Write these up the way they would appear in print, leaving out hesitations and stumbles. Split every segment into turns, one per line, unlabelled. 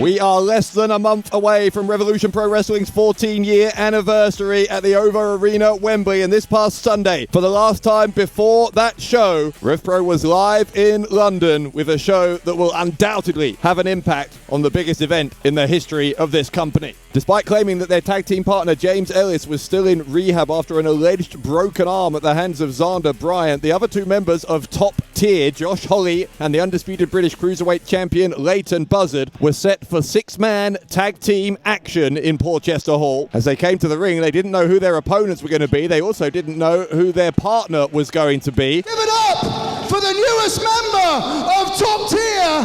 We are less than a month away from Revolution Pro Wrestling's 14-year anniversary at the OVO Arena, Wembley, and this past Sunday, for the last time before that show, RevPro was live in London with a show that will undoubtedly have an impact on the biggest event in the history of this company. Despite claiming that their tag team partner James Ellis was still in rehab after an alleged broken arm at the hands of Xander Bryant, the other two members of Top Tier, Josh Holley and the undisputed British Cruiserweight champion Leighton Buzzard, were set for six-man tag team action in Porchester Hall. As they came to the ring, they didn't know who their opponents were going to be. They also didn't know who their partner was going to be.
Give it up for the newest member of Top Tier.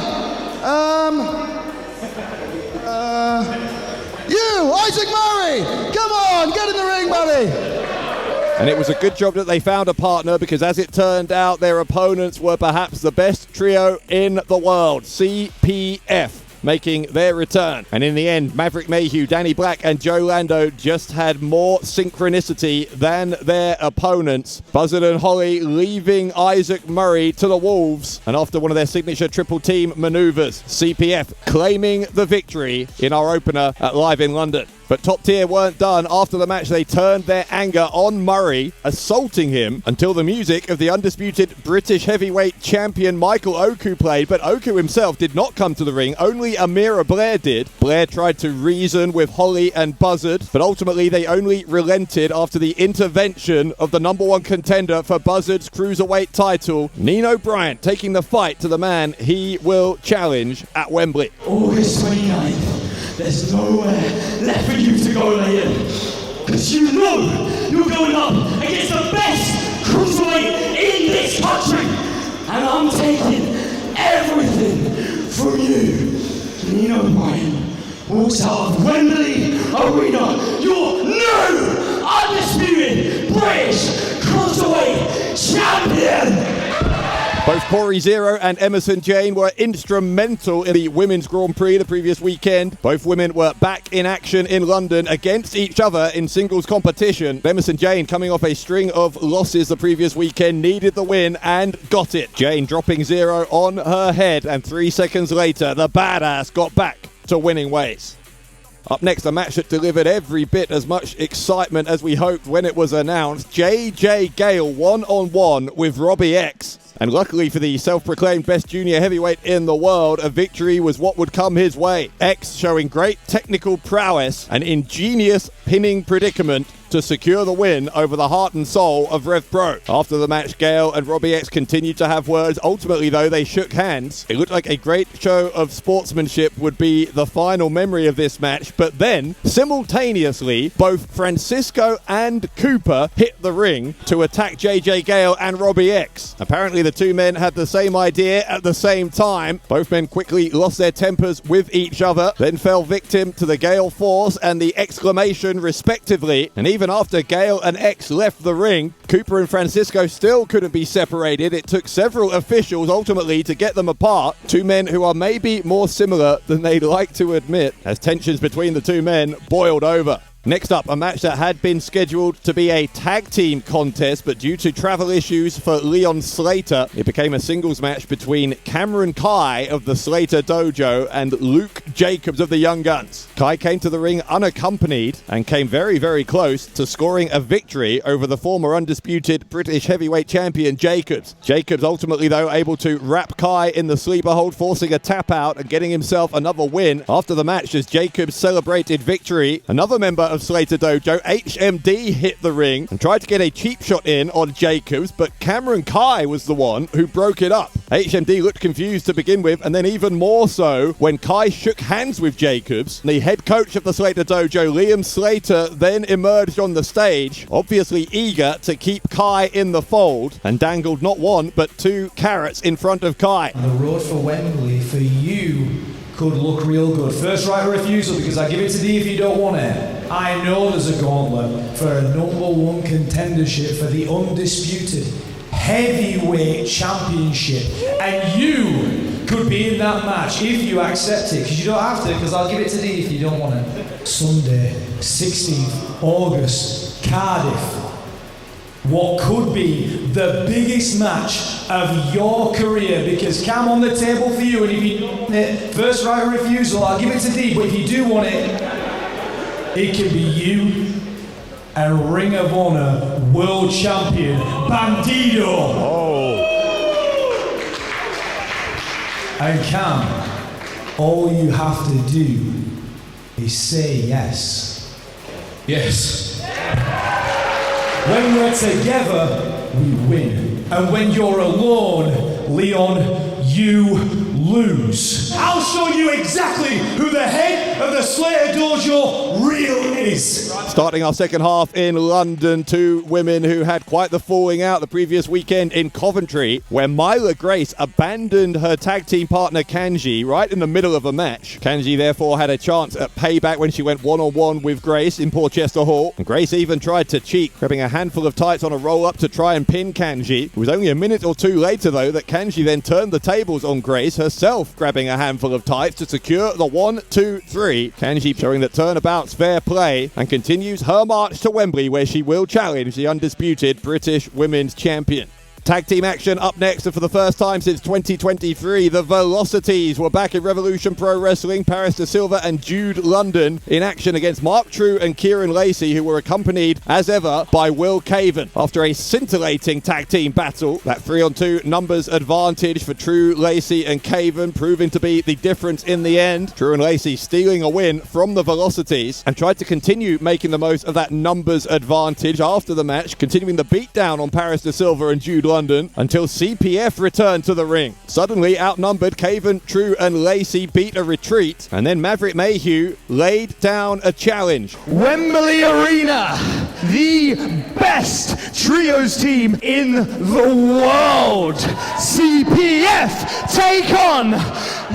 You, Isaac Murray. Come on, get in the ring, buddy.
And it was a good job that they found a partner, because as it turned out, their opponents were perhaps the best trio in the world, CPF, making their return. And in the end, Maverick Mayhew, Danny Black and Joe Lando just had more synchronicity than their opponents. Buzzard and Holley leaving Isaac Murray to the Wolves, and after one of their signature triple team maneuvers, CPF claiming the victory in our opener at Live in London. But Top Tier weren't done. After the match, they turned their anger on Murray, assaulting him until the music of the undisputed British heavyweight champion Michael Oku played. But Oku himself did not come to the ring. Only Amira Blair did. Blair tried to reason with Holley and Buzzard, but ultimately they only relented after the intervention of the number one contender for Buzzard's Cruiserweight title, Nino Bryant, taking the fight to the man he will challenge at Wembley.
August 29th. There's nowhere left for you to go, Leighton. Because you know you're going up against the best cruiserweight in this country. And I'm taking everything from you. Nino Bryant walks out of Wembley Arena, your new undisputed British cruiserweight champion.
Both Corey Zero and Emerson Jane were instrumental in the Women's Grand Prix the previous weekend. Both women were back in action in London against each other in singles competition. Emerson Jane, coming off a string of losses the previous weekend, needed the win and got it. Jane dropping Zero on her head, and 3 seconds later, the badass got back to winning ways. Up next, a match that delivered every bit as much excitement as we hoped when it was announced. JJ Gale one-on-one with Robbie X. And luckily for the self-proclaimed best junior heavyweight in the world, a victory was what would come his way. X showing great technical prowess and ingenious pinning predicament to secure the win over the heart and soul of RevPro. After the match, Gale and Robbie X continued to have words. Ultimately, though, they shook hands. It looked like a great show of sportsmanship would be the final memory of this match, but then, simultaneously, both Francisco and Cooper hit the ring to attack JJ Gale and Robbie X. Apparently, the two men had the same idea at the same time. Both men quickly lost their tempers with each other, then fell victim to the Gale force and the exclamation respectively. And even after Gale and X left the ring, Cooper and Francisco still couldn't be separated. It took several officials ultimately to get them apart. Two men who are maybe more similar than they'd like to admit, as tensions between the two men boiled over. Next up, a match that had been scheduled to be a tag team contest, but due to travel issues for Leon Slater, it became a singles match between Cameron Kai of the Slater Dojo and Luke Jacobs of the Young Guns. Kai came to the ring unaccompanied and came very, very close to scoring a victory over the former undisputed British heavyweight champion Jacobs. Jacobs ultimately, though, able to wrap Kai in the sleeper hold, forcing a tap out and getting himself another win. After the match, as Jacobs celebrated victory, another member of Slater Dojo, HMD, hit the ring and tried to get a cheap shot in on Jacobs, but Cameron Kai was the one who broke it up. HMD looked confused to begin with, and then even more so when Kai shook hands with Jacobs. The head coach of the Slater Dojo, Liam Slater, then emerged on the stage, obviously eager to keep Kai in the fold, and dangled not one but two carrots in front of Kai.
The road for Wembley for you could look real good. First right of refusal, because I give it to D if you don't want it. I know there's a gauntlet for a number one contendership for the undisputed heavyweight championship, and you could be in that match if you accept it, because you don't have to, because I'll give it to D if you don't want it. Sunday, 16th August, Cardiff, what could be the biggest match of your career, because Cam, on the table for you, and if you don't want it, first right of refusal, I'll give it to D, but if you do want it, it can be you and Ring of Honor World Champion Bandido.
Oh.
And Cam, all you have to do is say yes.
Yes.
When we're together, we win. And when you're alone, Leon, you lose. I'll show you exactly who the head of the Slater Dojo real is.
Starting our second half in London, two women who had quite the falling out the previous weekend in Coventry, where Myla Grace abandoned her tag team partner Kangji right in the middle of a match. Kangji therefore had a chance at payback when she went one-on-one with Grace in Porchester Hall. And Grace even tried to cheat, grabbing a handful of tights on a roll-up to try and pin Kangji. It was only a minute or two later, though, that Kangji then turned the tables on Grace, herself grabbing a handful of tights to secure the 1-2-3. Kangji showing that turnabout's fair play and continues her march to Wembley, where she will challenge the undisputed British Women's Champion. Tag team action up next, and for the first time since 2023, the Velocities were back in Revolution Pro Wrestling. Paris De Silva and Jude London in action against Mark True and Kieran Lacey, who were accompanied, as ever, by Will Caven. After a scintillating tag team battle, that 3-on-2 numbers advantage for True, Lacey and Caven proving to be the difference in the end. True and Lacey stealing a win from the Velocities and tried to continue making the most of that numbers advantage after the match, continuing the beatdown on Paris De Silva and Jude London until CPF returned to the ring. Suddenly outnumbered, Caven, True and Lacey beat a retreat, and then Maverick Mayhew laid down a challenge.
Wembley Arena, the best trios team in the world. CPF, take on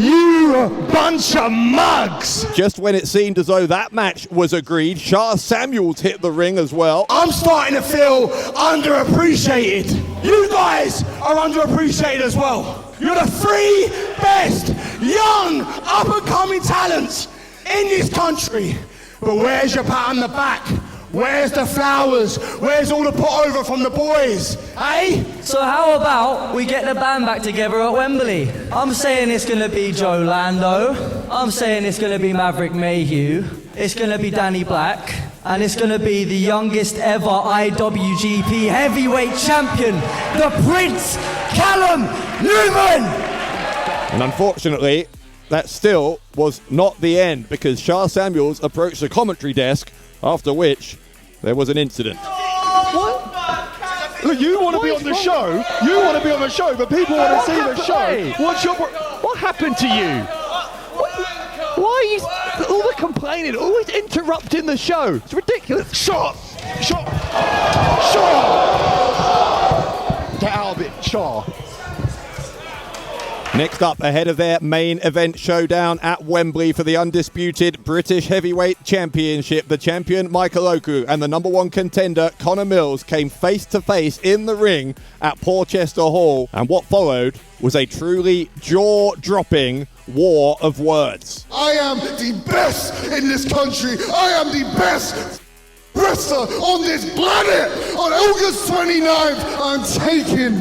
you bunch of mugs.
Just when it seemed as though that match was agreed, Shah Samuels hit the ring as well.
I'm starting to feel underappreciated. You guys are underappreciated as well. You're the three best young up-and-coming talents in this country. But where's your pat on the back? Where's the flowers? Where's all the put over from the boys? Eh?
So how about we get the band back together at Wembley? I'm saying it's going to be Joe Lando. I'm saying it's going to be Maverick Mayhew. It's going to be Danny Black. And it's going to be the youngest ever IWGP Heavyweight Champion, the Prince Callum Newman!
And unfortunately, that still was not the end, because Shah Samuels approached the commentary desk, after which there was an incident.
Look, you want to be on the show. You want to be on the show, but people want to see the show.
What happened to you? Why are you all the complaining, always interrupting the show? It's ridiculous.
Shot! Get out of it, Shaw.
Next up, ahead of their main event showdown at Wembley for the undisputed British Heavyweight Championship, the champion Michael Oku and the number one contender Connor Mills came face to face in the ring at Porchester Hall, and what followed was a truly jaw-dropping war of words.
I am the best in this country. I am the best wrestler on this planet. On August 29th, I'm taking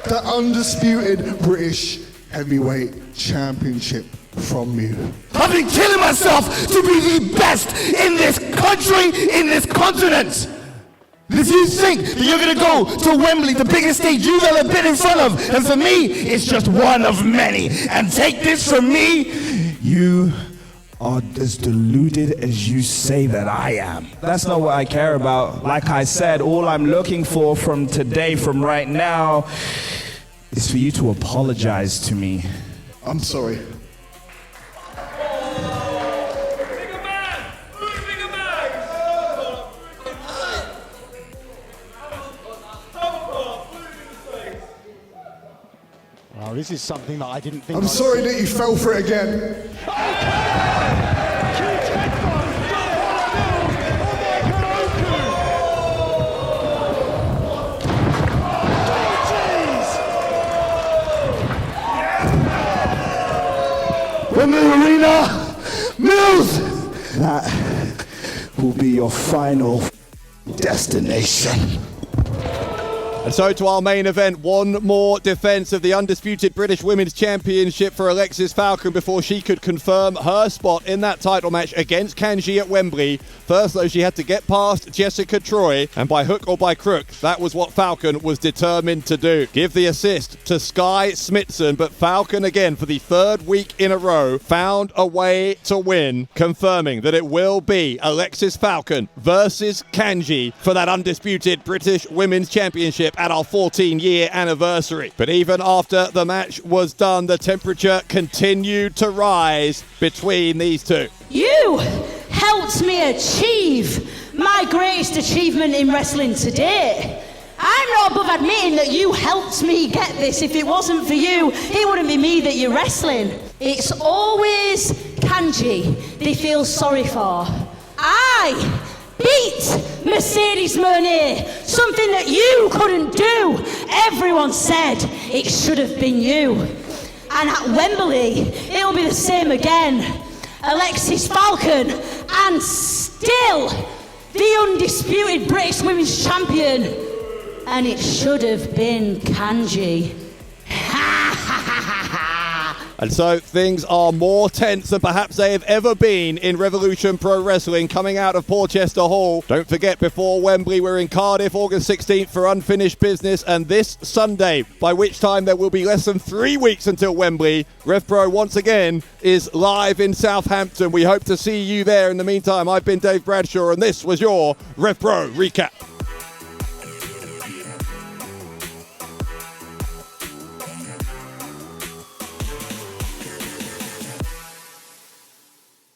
the undisputed British Heavyweight Championship from you. I've been killing myself to be the best in this country, in this continent. If you think that you're going to go to Wembley, the biggest stage you've ever been in front of, and for me, it's just one of many. And take this from me, you are as deluded as you say that I am.
That's not what I care about. Like I said, all I'm looking for from today, from right now, is for you to apologize to me.
I'm sorry.
Wow, this is something that I didn't think.
I'm sorry that you fell for it again. Wembley Arena, Mills! That will be your final destination.
And so to our main event, one more defense of the undisputed British Women's Championship for Alexis Falcon before she could confirm her spot in that title match against Kangji at Wembley. First, though, she had to get past Jessica Troy, and by hook or by crook, that was what Falcon was determined to do. Give the assist to Sky Smithson, but Falcon, again, for the third week in a row, found a way to win, confirming that it will be Alexis Falcon versus Kangji for that undisputed British Women's Championship at our 14-year anniversary. But even after the match was done, the temperature continued to rise between these two.
You helped me achieve my greatest achievement in wrestling today. I'm not above admitting that you helped me get this. If it wasn't for you, it wouldn't be me that you're wrestling. It's always Kangji they feel sorry for. I beat Mercedes Moné, something that you couldn't do. Everyone said it should have been you. And at Wembley, it'll be the same again. Alexis Falcon, and still the undisputed British Women's Champion. And it should have been Kangji.
And so things are more tense than perhaps they have ever been in Revolution Pro Wrestling coming out of Porchester Hall. Don't forget, before Wembley, we're in Cardiff August 16th for Unfinished Business, and this Sunday, by which time there will be less than 3 weeks until Wembley, RevPro once again is live in Southampton. We hope to see you there. In the meantime, I've been Dave Bradshaw, and this was your RevPro Recap.